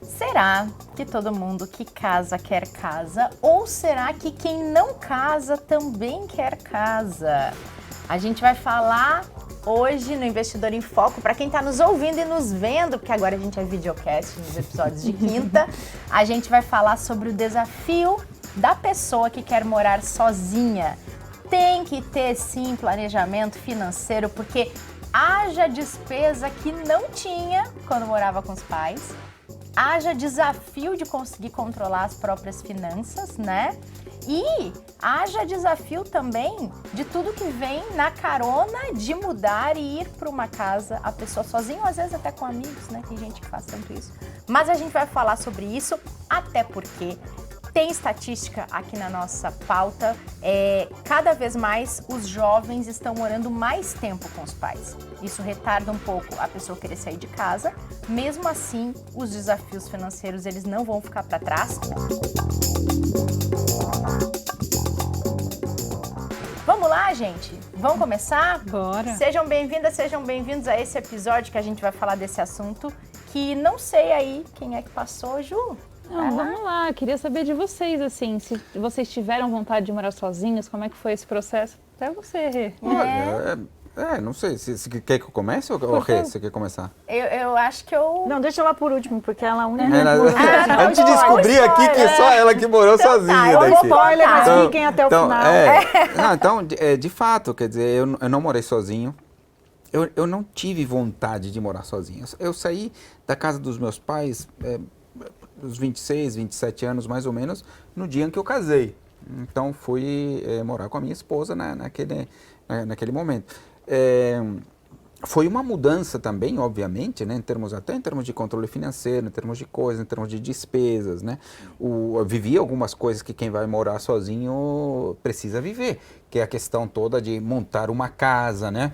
Será que todo mundo que casa quer casa? Ou será que quem não casa também quer casa? A gente vai falar hoje no Investidor em Foco, para quem está nos ouvindo e nos vendo, porque agora a gente é videocast nos episódios de quinta, a gente vai falar sobre o desafio da pessoa que quer morar sozinha. Tem que ter, sim, planejamento financeiro, porque haja despesa que não tinha quando morava com os pais, haja desafio de conseguir controlar as próprias finanças, né? E haja desafio também de tudo que vem na carona de mudar e ir para uma casa, a pessoa sozinha, ou às vezes até com amigos, né? Tem gente que faz tanto isso. Mas a gente vai falar sobre isso, até porque tem estatística aqui na nossa pauta, cada vez mais os jovens estão morando mais tempo com os pais. Isso retarda um pouco a pessoa querer sair de casa. Mesmo assim, os desafios financeiros eles não vão ficar para trás. Vamos lá, gente? Vamos começar? Bora! Sejam bem-vindas, sejam bem-vindos a esse episódio que a gente vai falar desse assunto que não sei aí quem é que passou, Ju. Não, vamos lá, eu queria saber de vocês, assim, se vocês tiveram vontade de morar sozinhos, como é que foi esse processo? Até você, Rê. Olha, não sei, se quer que eu comece ou Rê, você quer começar? Eu acho que eu... Não, deixa ela por último, porque ela é a única A gente descobriu aqui que só ela que morou sozinha Tá, daqui. spoiler, mas fiquem até o final. Então, de fato, quer dizer, eu não morei sozinho. Eu não tive vontade de morar sozinho. Eu saí da casa dos meus pais... dos 26, 27 anos mais ou menos, no dia em que eu casei. Então fui morar com a minha esposa naquele momento. Foi uma mudança também, obviamente, né, até em termos de controle financeiro, em termos de coisas, em termos de despesas, né. Eu vivi algumas coisas que quem vai morar sozinho precisa viver, que é a questão toda de montar uma casa, né.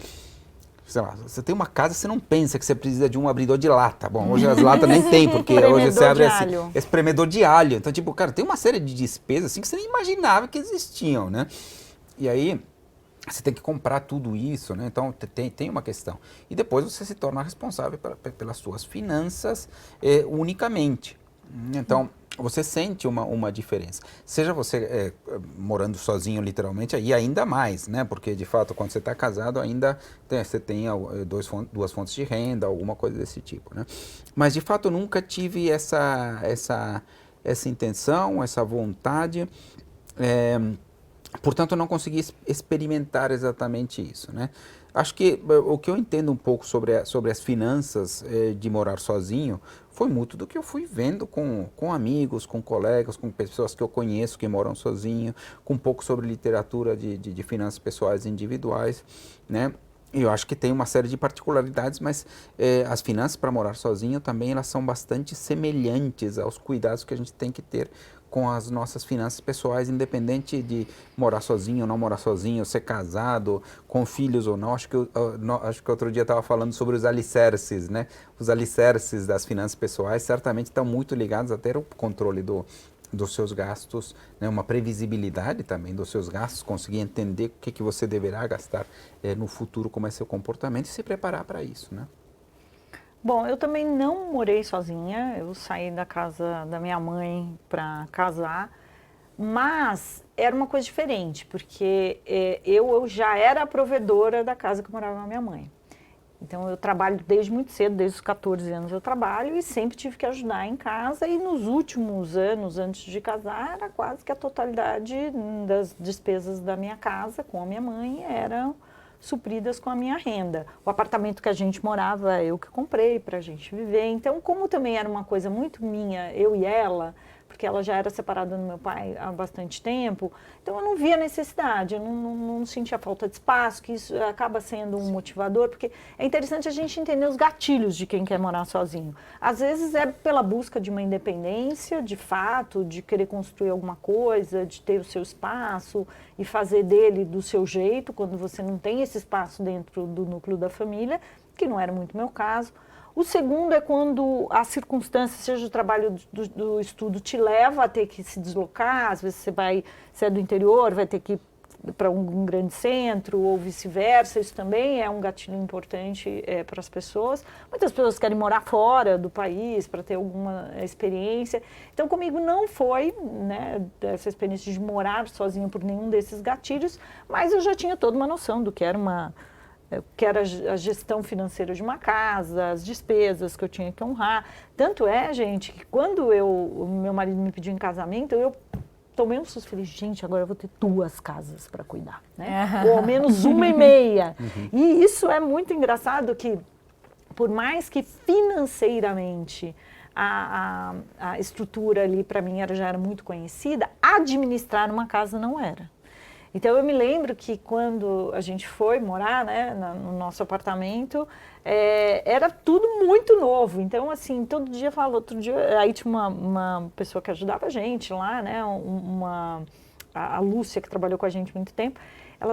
Sei lá, você tem uma casa, você não pensa que você precisa de um abridor de lata. Bom, hoje as latas nem tem, porque hoje você abre assim, espremedor de alho. Então, tipo, cara, tem uma série de despesas assim que você nem imaginava que existiam, né? E aí, você tem que comprar tudo isso, né? Então, tem uma questão. E depois você se torna responsável pelas suas finanças unicamente. Então, você sente uma diferença. Seja você morando sozinho, literalmente, aí ainda mais, né? Porque, de fato, quando você está casado, ainda você tem duas fontes de renda, alguma coisa desse tipo, né? Mas, de fato, eu nunca tive essa intenção, essa vontade. Portanto, eu não consegui experimentar exatamente isso, né? Acho que o que eu entendo um pouco sobre as finanças de morar sozinho foi muito do que eu fui vendo com amigos, com colegas, com pessoas que eu conheço que moram sozinho, com um pouco sobre literatura de finanças pessoais e individuais, né? E eu acho que tem uma série de particularidades, mas as finanças para morar sozinho também elas são bastante semelhantes aos cuidados que a gente tem que ter com as nossas finanças pessoais, independente de morar sozinho ou não morar sozinho, ser casado, com filhos ou não. Acho que outro dia eu estava falando sobre os alicerces, né? Os alicerces das finanças pessoais certamente estão muito ligados a ter o controle dos seus gastos, né? Uma previsibilidade também dos seus gastos, conseguir entender o que você deverá gastar no futuro, como é seu comportamento e se preparar para isso, né? Bom, eu também não morei sozinha, eu saí da casa da minha mãe para casar, mas era uma coisa diferente, porque eu já era a provedora da casa que morava a minha mãe. Então eu trabalho desde muito cedo, desde os 14 anos eu trabalho e sempre tive que ajudar em casa e nos últimos anos, antes de casar, era quase que a totalidade das despesas da minha casa com a minha mãe eram supridas com a minha renda. O apartamento que a gente morava, eu que comprei para a gente viver. Então, como também era uma coisa muito minha, eu e ela, porque ela já era separada do meu pai há bastante tempo, então eu não via necessidade, eu não sentia falta de espaço, que isso acaba sendo um motivador, porque é interessante a gente entender os gatilhos de quem quer morar sozinho. Às vezes é pela busca de uma independência, de fato, de querer construir alguma coisa, de ter o seu espaço e fazer dele do seu jeito, quando você não tem esse espaço dentro do núcleo da família, que não era muito meu caso. O segundo é quando a circunstância, seja o trabalho do estudo, te leva a ter que se deslocar, às vezes você é do interior, vai ter que para um grande centro ou vice-versa. Isso também é um gatilho importante para as pessoas. Muitas pessoas querem morar fora do país para ter alguma experiência. Então, comigo não foi, né, essa experiência de morar sozinha por nenhum desses gatilhos, mas eu já tinha toda uma noção do que era a gestão financeira de uma casa, as despesas que eu tinha que honrar. Tanto é, gente, que quando o meu marido me pediu em casamento, eu tomei um susto. Falei, gente, agora eu vou ter 2 casas para cuidar, né? Ou ao menos 1,5. E isso é muito engraçado que, por mais que financeiramente a estrutura ali para mim já era muito conhecida, administrar uma casa não era. Então, eu me lembro que quando a gente foi morar, né, no nosso apartamento, era tudo muito novo. Então, assim, todo dia outro dia, aí tinha uma pessoa que ajudava a gente lá, né, a Lúcia, que trabalhou com a gente há muito tempo,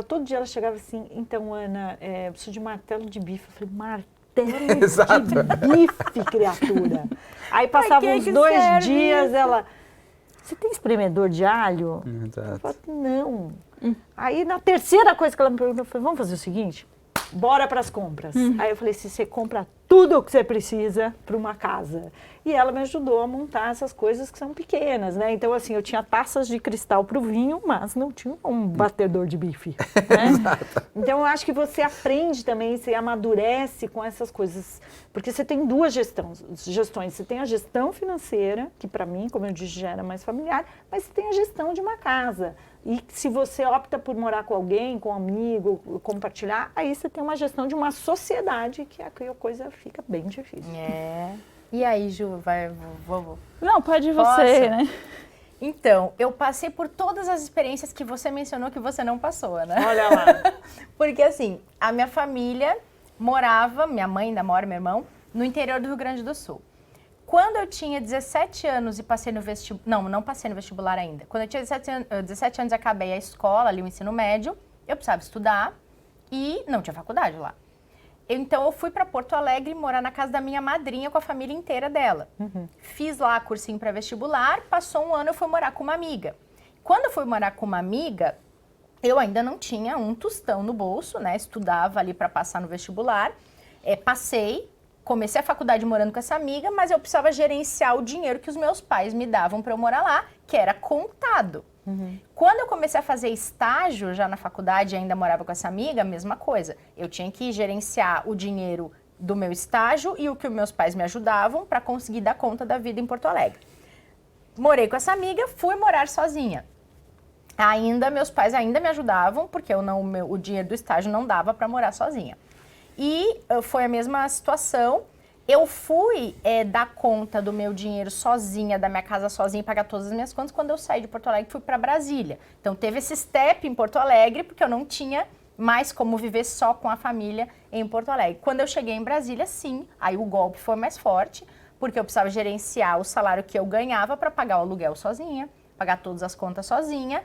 todo dia ela chegava assim, então, Ana, preciso de martelo de bife. Eu falei, martelo de bife, criatura. Aí passavam uns 2 dias, ela... Você tem espremedor de alho? Exato. Eu falei, não. Aí, na terceira coisa que ela me perguntou, eu falei, vamos fazer o seguinte? Bora para as compras. Aí eu falei, você compra tudo o que você precisa para uma casa. E ela me ajudou a montar essas coisas que são pequenas, né? Então, assim, eu tinha taças de cristal para o vinho, mas não tinha um batedor de bife, né? Então, eu acho que você aprende também, você amadurece com essas coisas. Porque você tem 2 gestões. Você tem a gestão financeira, que para mim, como eu disse, já era mais familiar, mas você tem a gestão de uma casa. E se você opta por morar com alguém, com um amigo, compartilhar, aí você tem uma gestão de uma sociedade que a coisa fica bem difícil. E aí, Ju, vou. Não, pode você, né? Então, eu passei por todas as experiências que você mencionou que você não passou, né? Olha lá. Porque assim, a minha família morava, minha mãe ainda mora, meu irmão, no interior do Rio Grande do Sul. Quando eu tinha 17 anos e passei no vestibular, não passei no vestibular ainda. Quando eu tinha 17 anos e acabei a escola, ali o ensino médio, eu precisava estudar e não tinha faculdade lá. Então eu fui para Porto Alegre morar na casa da minha madrinha com a família inteira dela. Fiz lá cursinho para vestibular, passou um ano, eu fui morar com uma amiga. Quando eu fui morar com uma amiga, eu ainda não tinha um tostão no bolso, né? Estudava ali para passar no vestibular. Passei, comecei a faculdade morando com essa amiga, mas eu precisava gerenciar o dinheiro que os meus pais me davam para eu morar lá, que era contado. Quando eu comecei a fazer estágio já na faculdade e ainda morava com essa amiga, a mesma coisa. Eu tinha que gerenciar o dinheiro do meu estágio e o que os meus pais me ajudavam para conseguir dar conta da vida em Porto Alegre. Morei com essa amiga, fui morar sozinha. Meus pais ainda me ajudavam, porque o dinheiro do estágio não dava para morar sozinha. E foi a mesma situação. Eu fui dar conta do meu dinheiro sozinha, da minha casa sozinha, e pagar todas as minhas contas quando eu saí de Porto Alegre e fui para Brasília. Então teve esse step em Porto Alegre, porque eu não tinha mais como viver só com a família em Porto Alegre. Quando eu cheguei em Brasília, sim, aí o golpe foi mais forte, porque eu precisava gerenciar o salário que eu ganhava para pagar o aluguel sozinha, pagar todas as contas sozinha.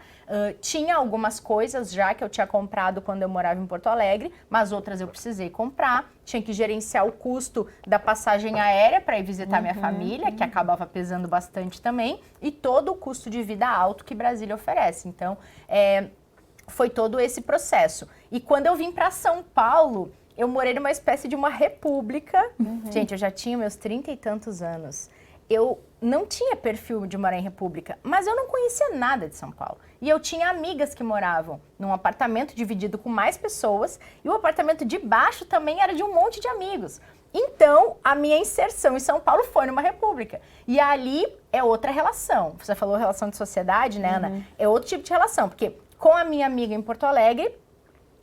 Tinha algumas coisas já que eu tinha comprado quando eu morava em Porto Alegre, mas outras eu precisei comprar. Tinha que gerenciar o custo da passagem aérea para ir visitar minha família, que acabava pesando bastante também, e todo o custo de vida alto que Brasília oferece. Então, foi todo esse processo. E quando eu vim para São Paulo, eu morei numa espécie de uma república. Gente, eu já tinha meus 30 e tantos anos. Eu não tinha perfil de morar em república, mas eu não conhecia nada de São Paulo. E eu tinha amigas que moravam num apartamento dividido com mais pessoas, e o apartamento de baixo também era de um monte de amigos. Então, a minha inserção em São Paulo foi numa república. E ali é outra relação. Você falou relação de sociedade, né, Ana? É outro tipo de relação, porque com a minha amiga em Porto Alegre,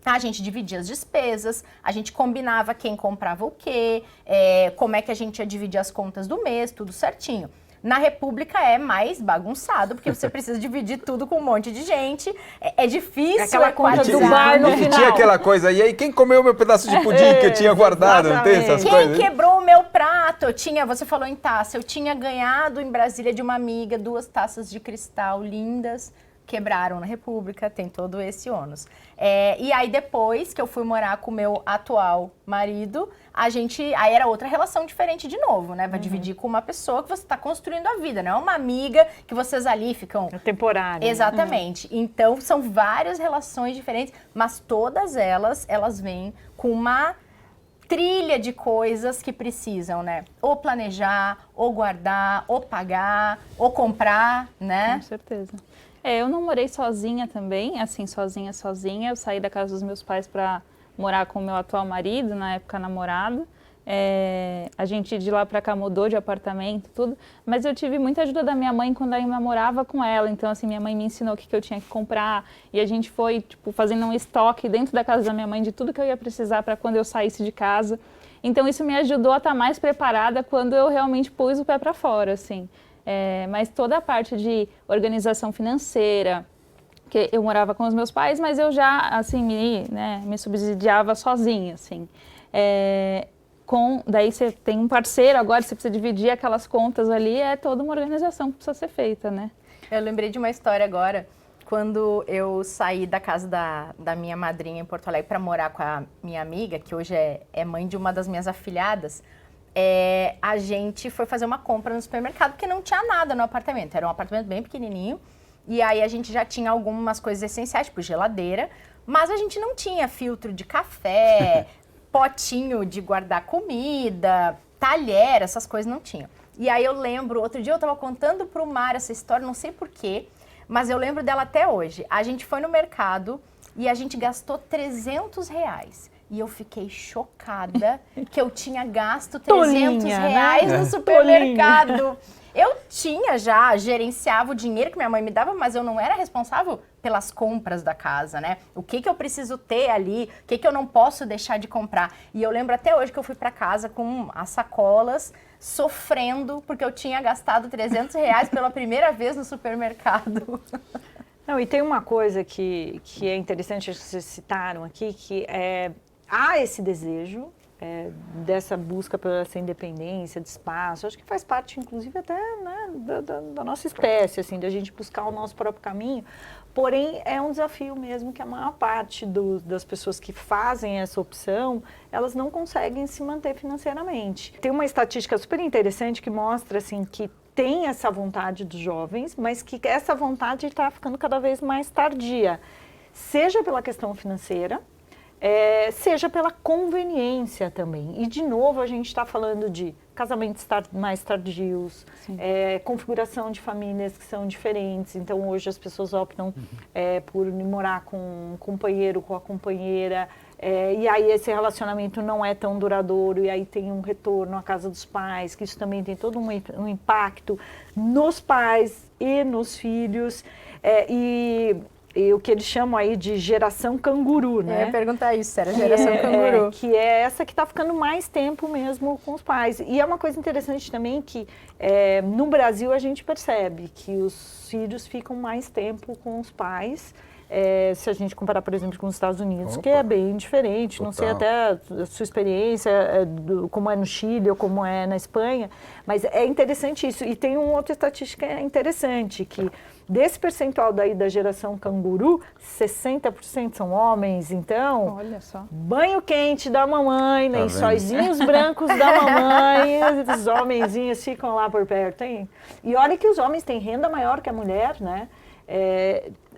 a gente dividia as despesas, a gente combinava quem comprava o quê, como é que a gente ia dividir as contas do mês, tudo certinho. Na República é mais bagunçado, porque você precisa dividir tudo com um monte de gente, é difícil. Aquela conta do bar no final. Tinha aquela coisa, e aí quem comeu meu pedaço de pudim que eu tinha guardado, não tem essas coisas? Quem quebrou o meu prato? Você falou em taça, eu tinha ganhado em Brasília de uma amiga 2 taças de cristal lindas, quebraram na República, tem todo esse ônus. E aí depois que eu fui morar com o meu atual marido, aí era outra relação diferente de novo, né? Vai dividir com uma pessoa que você está construindo a vida, não é uma amiga que vocês ali ficam... É temporário. Exatamente. Então, são várias relações diferentes, mas todas elas vêm com uma trilha de coisas que precisam, né? Ou planejar, ou guardar, ou pagar, ou comprar, né? Com certeza. Eu não morei sozinha também, assim, sozinha. Eu saí da casa dos meus pais para morar com o meu atual marido, na época namorado. A gente de lá para cá mudou de apartamento, tudo. Mas eu tive muita ajuda da minha mãe quando eu ainda morava com ela. Então, assim, minha mãe me ensinou o que eu tinha que comprar. E a gente foi, tipo, fazendo um estoque dentro da casa da minha mãe de tudo que eu ia precisar para quando eu saísse de casa. Então, isso me ajudou a estar mais preparada quando eu realmente pus o pé para fora, assim. Mas toda a parte de organização financeira, que eu morava com os meus pais, mas eu já, assim, me subsidiava sozinha, assim. Daí você tem um parceiro, agora você precisa dividir aquelas contas ali, é toda uma organização que precisa ser feita, né? Eu lembrei de uma história agora, quando eu saí da casa da minha madrinha em Porto Alegre para morar com a minha amiga, que hoje é mãe de uma das minhas afilhadas. A gente foi fazer uma compra no supermercado porque não tinha nada no apartamento. Era um apartamento bem pequenininho e aí a gente já tinha algumas coisas essenciais, tipo geladeira, mas a gente não tinha filtro de café, potinho de guardar comida, talher, essas coisas não tinham. E aí eu lembro, outro dia eu estava contando pro Mar essa história, não sei porquê, mas eu lembro dela até hoje. A gente foi no mercado e a gente gastou R$300. E eu fiquei chocada que eu tinha gasto R$300 né? no supermercado. Eu gerenciava o dinheiro que minha mãe me dava, mas eu não era responsável pelas compras da casa, né? O que eu preciso ter ali, o que eu não posso deixar de comprar. E eu lembro até hoje que eu fui para casa com as sacolas, sofrendo, porque eu tinha gastado R$300 pela primeira vez no supermercado. Não, e tem uma coisa que é interessante, que vocês citaram aqui, que há esse desejo dessa busca por essa independência de espaço. Acho que faz parte, inclusive, até, né, da nossa espécie, assim, de a gente buscar o nosso próprio caminho. Porém, é um desafio mesmo que a maior parte das pessoas que fazem essa opção, elas não conseguem se manter financeiramente. Tem uma estatística super interessante que mostra, assim, que tem essa vontade dos jovens, mas que essa vontade está ficando cada vez mais tardia. Seja pela questão financeira, seja pela conveniência também. E, de novo, a gente está falando de casamentos mais tardios, configuração de famílias que são diferentes. Então, hoje as pessoas optam por morar com um companheiro, com a companheira, e aí esse relacionamento não é tão duradouro, e aí tem um retorno à casa dos pais, que isso também tem todo um impacto nos pais e nos filhos. E o que eles chamam aí de geração canguru, né? Eu ia perguntar isso, era geração canguru. Que é essa que está ficando mais tempo mesmo com os pais. E é uma coisa interessante também que no Brasil a gente percebe que os filhos ficam mais tempo com os pais. Se a gente comparar, por exemplo, com os Estados Unidos, que é bem diferente. Total. Não sei até a sua experiência, como é no Chile ou como é na Espanha, mas é interessante isso. E tem uma outra estatística interessante, que desse percentual daí da geração canguru, 60% são homens. Então, olha só, banho quente da mamãe, lençóizinhos brancos da mamãe, os homenzinhos ficam lá por perto, hein? E olha que os homens têm renda maior que a mulher, né?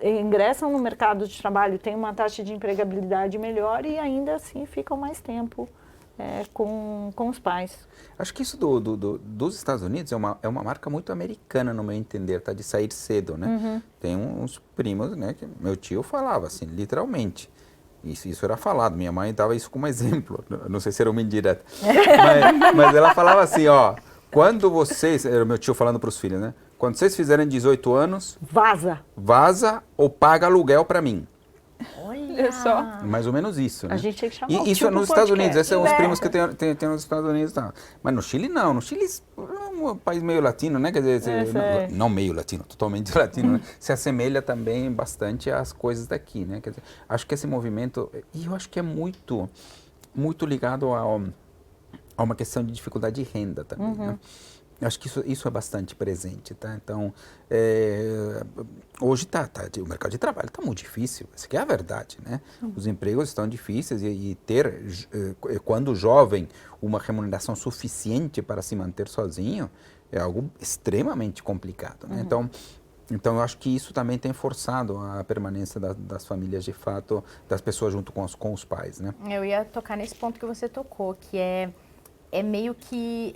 Ingressam no mercado de trabalho, têm uma taxa de empregabilidade melhor e ainda assim ficam mais tempo com os pais. Acho que isso dos Estados Unidos é uma marca muito americana, no meu entender, tá? De sair cedo, né? Uhum. Tem uns primos, né? Que meu tio falava assim, literalmente. Isso era falado, minha mãe dava isso como exemplo, não sei se era uma indireta. mas ela falava assim, ó, quando vocês, era meu tio falando para os filhos, né? Quando vocês fizerem 18 anos... Vaza ou paga aluguel para mim. Olha só. Mais ou menos isso, né? A gente tinha que chamar isso é nos Estados Unidos, esses são os primos que tem nos Estados Unidos. Tá. Mas no Chile não, no Chile é um país meio latino, né? Quer dizer, não meio latino, totalmente latino, né? Se assemelha também bastante às coisas daqui, né? Quer dizer, acho que esse movimento, e eu acho que é muito, muito ligado a uma questão de dificuldade de renda também, né? Eu acho que isso é bastante presente, tá? Então, hoje o mercado de trabalho está muito difícil, essa que é a verdade, né? Os empregos estão difíceis e ter, quando jovem, uma remuneração suficiente para se manter sozinho é algo extremamente complicado, né? Então, eu acho que isso também tem forçado a permanência das famílias, de fato, das pessoas junto com os pais, né? Eu ia tocar nesse ponto que você tocou, que é meio que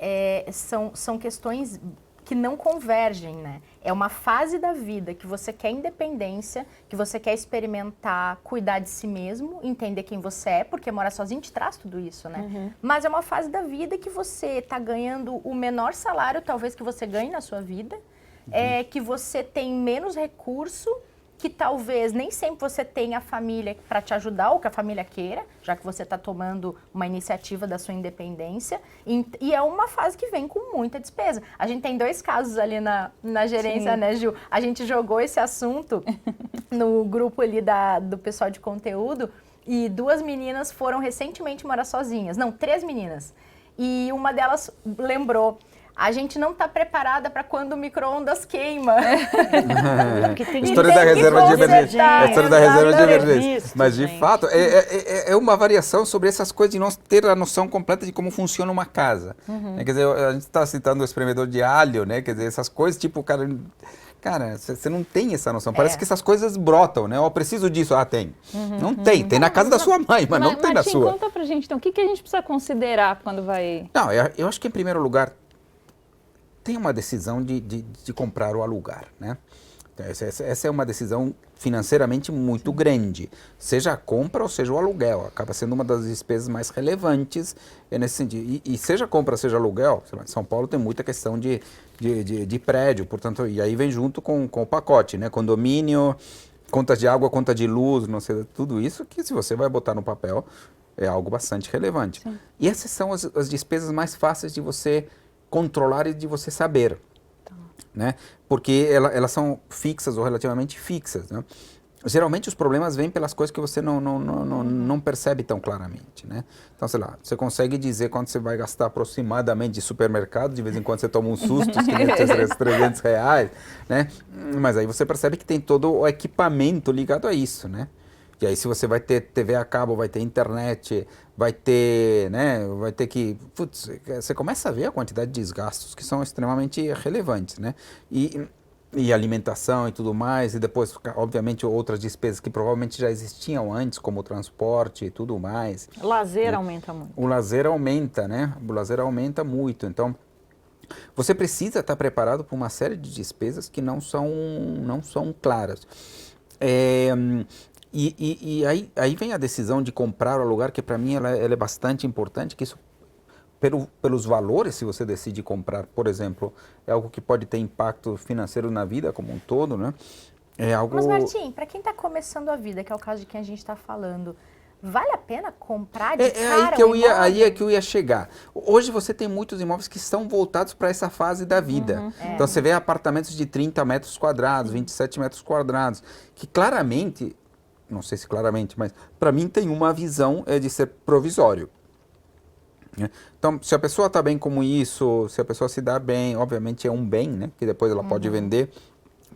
são questões que não convergem, né? É uma fase da vida que você quer independência, que você quer experimentar, cuidar de si mesmo, entender quem você é, porque morar sozinho te traz tudo isso, né? Mas é uma fase da vida que você está ganhando o menor salário, talvez, que você ganhe na sua vida, que você tem menos recurso, que talvez nem sempre você tenha a família para te ajudar ou que a família queira, já que você está tomando uma iniciativa da sua independência. E é uma fase que vem com muita despesa. A gente tem 2 casos ali na gerência, sim, né, Gil? A gente jogou esse assunto no grupo ali do pessoal de conteúdo e 2 meninas foram recentemente morar sozinhas. Não, 3 meninas. E uma delas lembrou: a gente não está preparada para quando o micro-ondas queima. História da reserva de emergência. A história da reserva de emergência. Mas, de fato, é uma variação sobre essas coisas de não ter a noção completa de como funciona uma casa. Quer dizer, a gente está citando o espremedor de alho, né? Quer dizer, essas coisas, tipo, cara, você não tem essa noção. Parece que essas coisas brotam, né? Eu preciso disso. Ah, tem. Não tem. Tem na casa da sua mãe, mas não tem na sua. Conta pra gente, então, o que a gente precisa considerar quando vai... Não, eu acho que, em primeiro lugar, tem uma decisão de comprar ou alugar, né? Essa é uma decisão financeiramente muito grande, seja a compra ou seja o aluguel, acaba sendo uma das despesas mais relevantes nesse sentido. E seja compra, seja aluguel, sei lá, em São Paulo tem muita questão de prédio, portanto, e aí vem junto com o pacote, né? Condomínio, conta de água, conta de luz, não sei, tudo isso que se você vai botar no papel é algo bastante relevante. Sim. E essas são as despesas mais fáceis de você controlar e de você saber, né? Porque elas são fixas ou relativamente fixas, né? Geralmente os problemas vêm pelas coisas que você não percebe tão claramente, né? Então, sei lá, você consegue dizer quanto você vai gastar aproximadamente de supermercado, de vez em quando você toma um susto, R$500, né? Mas aí você percebe que tem todo o equipamento ligado a isso, né? E aí se você vai ter TV a cabo, vai ter internet, vai ter, né, vai ter que... Putz, você começa a ver a quantidade de desgastos que são extremamente relevantes, né? E alimentação e tudo mais, e depois, obviamente, outras despesas que provavelmente já existiam antes, como o transporte e tudo mais. O lazer aumenta muito. O lazer aumenta, né? O lazer aumenta muito, então... Você precisa estar preparado para uma série de despesas que não são claras. E aí vem a decisão de comprar ou alugar, que para mim ela é bastante importante, que isso, pelos valores, se você decide comprar, por exemplo, é algo que pode ter impacto financeiro na vida como um todo, né? É algo... Mas, Martim, para quem está começando a vida, que é o caso de quem a gente está falando, vale a pena comprar de cara aí é que eu ia chegar. Hoje você tem muitos imóveis que estão voltados para essa fase da vida. Então você vê apartamentos de 30 metros quadrados, 27 metros quadrados, que claramente... Não sei se claramente, mas para mim tem uma visão de ser provisório. Então, se a pessoa está bem como isso, se a pessoa se dá bem, obviamente é um bem, né? Que depois ela pode vender,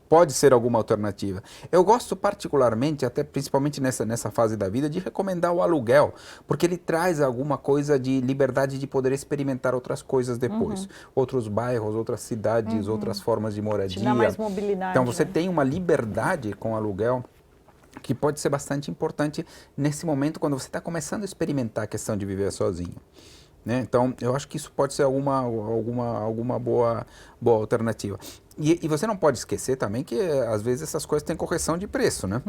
pode ser alguma alternativa. Eu gosto particularmente, até principalmente nessa fase da vida, de recomendar o aluguel, porque ele traz alguma coisa de liberdade de poder experimentar outras coisas depois. Outros bairros, outras cidades, outras formas de moradia. Te dá mais mobilidade. Então, você tem uma liberdade com o aluguel que pode ser bastante importante nesse momento quando você está começando a experimentar a questão de viver sozinho, né? Então, eu acho que isso pode ser alguma boa alternativa. E você não pode esquecer também que, às vezes, essas coisas têm correção de preço, né?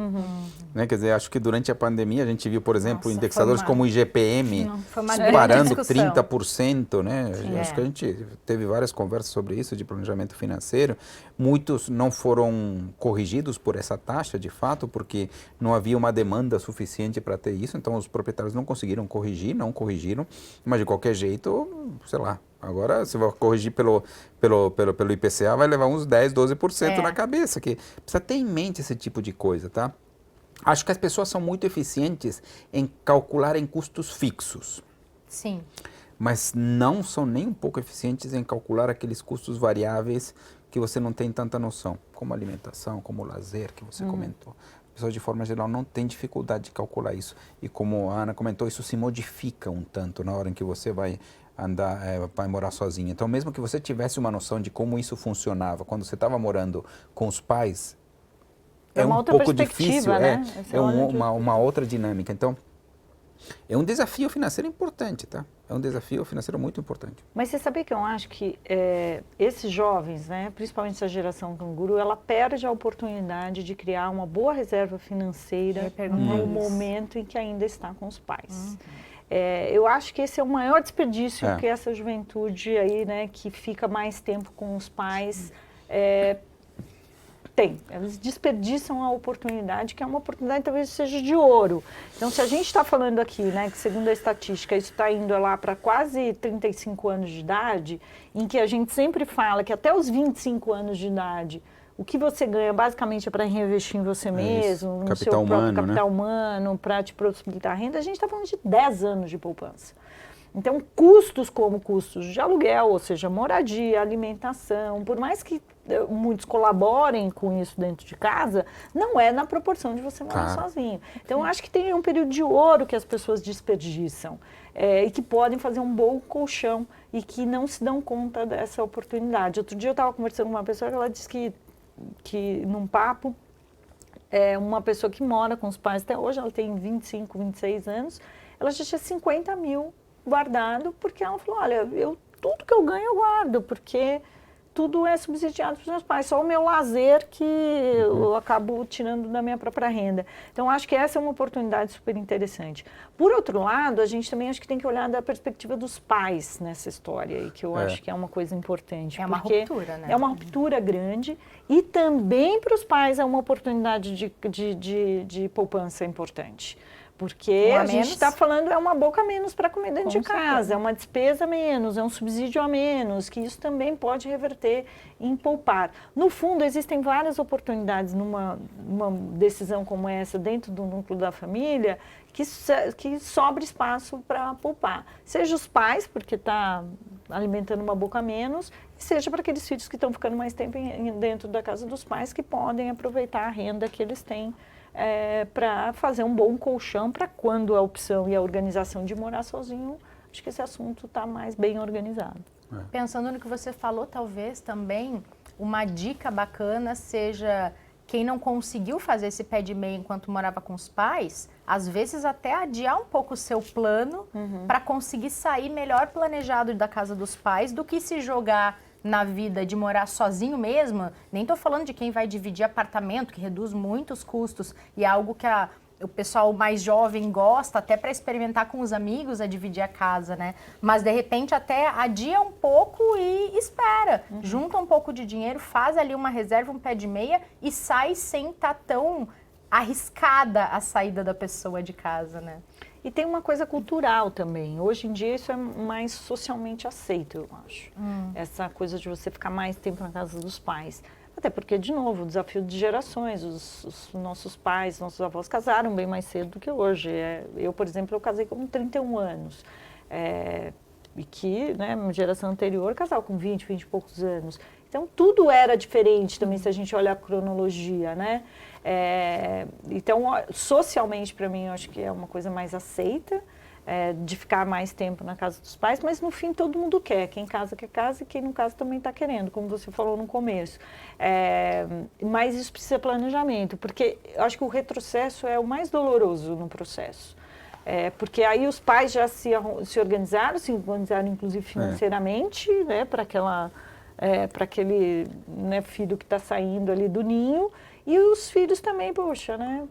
Né? Quer dizer, acho que durante a pandemia a gente viu, por exemplo, indexadores como o IGPM disparando 30%, né? Acho que a gente teve várias conversas sobre isso, de planejamento financeiro. Muitos não foram corrigidos por essa taxa, de fato, porque não havia uma demanda suficiente para ter isso. Então, os proprietários não conseguiram corrigir, não corrigiram. Mas, de qualquer jeito, sei lá, agora, se vai corrigir pelo IPCA, vai levar uns 10, 12% na cabeça. Que precisa ter em mente esse tipo de coisa, tá? Acho que as pessoas são muito eficientes em calcular em custos fixos. Sim. mas não são nem um pouco eficientes em calcular aqueles custos variáveis que você não tem tanta noção, como alimentação, como lazer, que você comentou. A pessoa, de forma geral, não tem dificuldade de calcular isso. E como a Ana comentou, isso se modifica um tanto na hora em que você vai andar, vai morar sozinha. Então, mesmo que você tivesse uma noção de como isso funcionava quando você estava morando com os pais, é uma um outra pouco perspectiva, difícil, né? uma outra dinâmica. Então, é um desafio financeiro importante, tá? É um desafio financeiro muito importante. Mas você sabia que eu acho que esses jovens, né, principalmente essa geração canguru, ela perde a oportunidade de criar uma boa reserva financeira no momento em que ainda está com os pais. Eu acho que esse é o maior desperdício que essa juventude aí, né, que fica mais tempo com os pais, tem. Eles desperdiçam a oportunidade, que é uma oportunidade talvez seja de ouro. Então, se a gente está falando aqui, né, que segundo a estatística, isso está indo lá para quase 35 anos de idade, em que a gente sempre fala que até os 25 anos de idade, o que você ganha basicamente é para reinvestir em você mesmo, no seu próprio capital humano, para te possibilitar renda, a gente está falando de 10 anos de poupança. Então, custos como custos de aluguel, ou seja, moradia, alimentação, por mais que muitos colaborem com isso dentro de casa, não é na proporção de você morar sozinho. Então, eu acho que tem um período de ouro que as pessoas desperdiçam e que podem fazer um bom colchão e que não se dão conta dessa oportunidade. Outro dia eu estava conversando com uma pessoa que ela disse que num papo, uma pessoa que mora com os pais até hoje, ela tem 25, 26 anos, ela já tinha 50 mil guardado, porque ela falou, olha, tudo que eu ganho eu guardo, porque tudo é subsidiado para os meus pais, só o meu lazer que eu acabo tirando da minha própria renda. Então, acho que essa é uma oportunidade super interessante. Por outro lado, a gente também acho que tem que olhar da perspectiva dos pais nessa história, e que eu acho que é uma coisa importante. É uma ruptura, né? É uma ruptura grande, e também para os pais é uma oportunidade de poupança importante. Porque a gente está falando, é uma boca a menos para comer dentro de casa, é uma despesa a menos, é um subsídio a menos, que isso também pode reverter em poupar. No fundo, existem várias oportunidades numa decisão como essa, dentro do núcleo da família, que sobra espaço para poupar. Seja os pais, porque está alimentando uma boca a menos, seja para aqueles filhos que estão ficando mais tempo dentro da casa dos pais, que podem aproveitar a renda que eles têm para fazer um bom colchão para quando a opção e a organização de morar sozinho, acho que esse assunto está mais bem organizado. Pensando no que você falou, talvez também uma dica bacana seja quem não conseguiu fazer esse pé de meia enquanto morava com os pais, às vezes até adiar um pouco o seu plano para conseguir sair melhor planejado da casa dos pais do que se jogar na vida de morar sozinho mesmo. Nem estou falando de quem vai dividir apartamento, que reduz muitos custos e é algo que o pessoal mais jovem gosta, até para experimentar com os amigos, é dividir a casa, né? Mas, de repente, até adia um pouco e espera. Junta um pouco de dinheiro, faz ali uma reserva, um pé de meia e sai sem estar tão arriscada a saída da pessoa de casa, né? E tem uma coisa cultural também. Hoje em dia isso é mais socialmente aceito, eu acho. Essa coisa de você ficar mais tempo na casa dos pais. Até porque, de novo, o desafio de gerações. Os nossos pais, nossos avós casaram bem mais cedo do que hoje. Eu, por exemplo, eu casei com 31 anos. E que, né, uma geração anterior casava com 20 e poucos anos. Então, tudo era diferente também, se a gente olhar a cronologia, né? Então, socialmente, para mim, eu acho que é uma coisa mais aceita, de ficar mais tempo na casa dos pais, mas no fim todo mundo quer. Quem casa quer casa e quem não casa também está querendo, como você falou no começo. Mas isso precisa de planejamento, porque eu acho que o retrocesso é o mais doloroso no processo. Porque aí os pais já se organizaram inclusive financeiramente, né, para aquele, né, filho que está saindo ali do ninho, e os filhos também, poxa, né,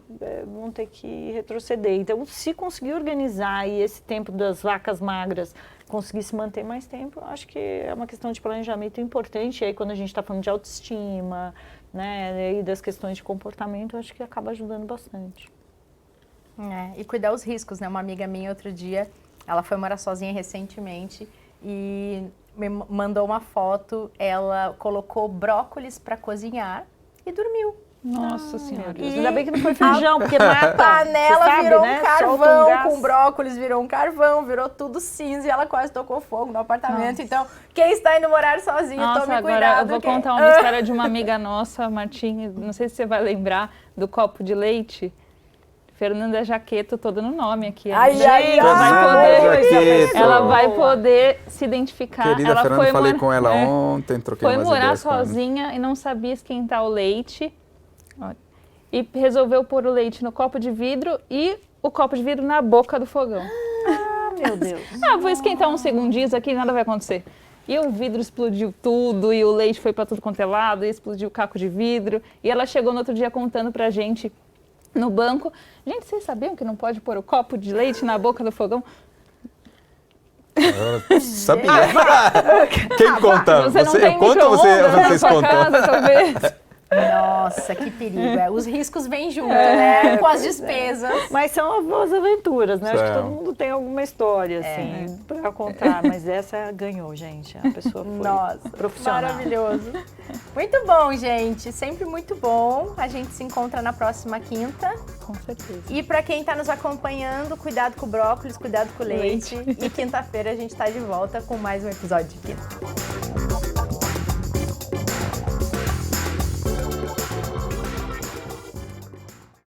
vão ter que retroceder. Então, se conseguir organizar e esse tempo das vacas magras conseguir se manter mais tempo, eu acho que é uma questão de planejamento importante. E aí, quando a gente está falando de autoestima, né, e das questões de comportamento, eu acho que acaba ajudando bastante. E cuidar os riscos, né? Uma amiga minha, outro dia, ela foi morar sozinha recentemente e me mandou uma foto, ela colocou brócolis para cozinhar e dormiu. Nossa Senhora. Deus, ainda bem que não foi feijão, porque mata. A panela Você sabe, virou né? um Solta carvão, um gás. com brócolis virou um carvão, virou tudo cinza e ela quase tocou fogo no apartamento. Nossa. Então, quem está indo morar sozinho, Nossa, tome agora cuidado. eu vou que- contar uma história de uma amiga nossa, Martinha, não sei se você vai lembrar, do copo de leite. Fernanda Jaqueto, todo no nome aqui. Ai, amiga. ai, Ela vai ai, poder- Jaqueto. Ela vai poder se identificar. Querida ela Fernanda, falei com ela é, ontem, troquei foi umas morar ideias com ela. sozinha e não sabia esquentar o leite. Olha, e resolveu pôr o leite no copo de vidro e o copo de vidro na boca do fogão. Ah, meu Deus. Ah, vou esquentar uns segundinhos aqui, nada vai acontecer. E o vidro explodiu tudo, e o leite foi para tudo quanto é lado, e explodiu o caco de vidro. E ela chegou no outro dia contando pra gente no banco. Gente, vocês sabiam que não pode pôr o copo de leite na boca do fogão? Eu sabia. Quem conta? Você não tem eu conto ou micro-ondas na vocês sua contam? casa, talvez? Nossa, que perigo. Os riscos vêm junto, né? Com as despesas. Mas são as boas aventuras, né? Acho que São. todo mundo tem alguma história, assim, pra contar. Mas essa ganhou, gente. A pessoa foi Nossa, profissional. maravilhoso. Muito bom, gente. Sempre muito bom. A gente se encontra na próxima quinta. Com certeza. E para quem está nos acompanhando, cuidado com o brócolis, cuidado com o leite. E quinta-feira a gente está de volta com mais um episódio de Quinta.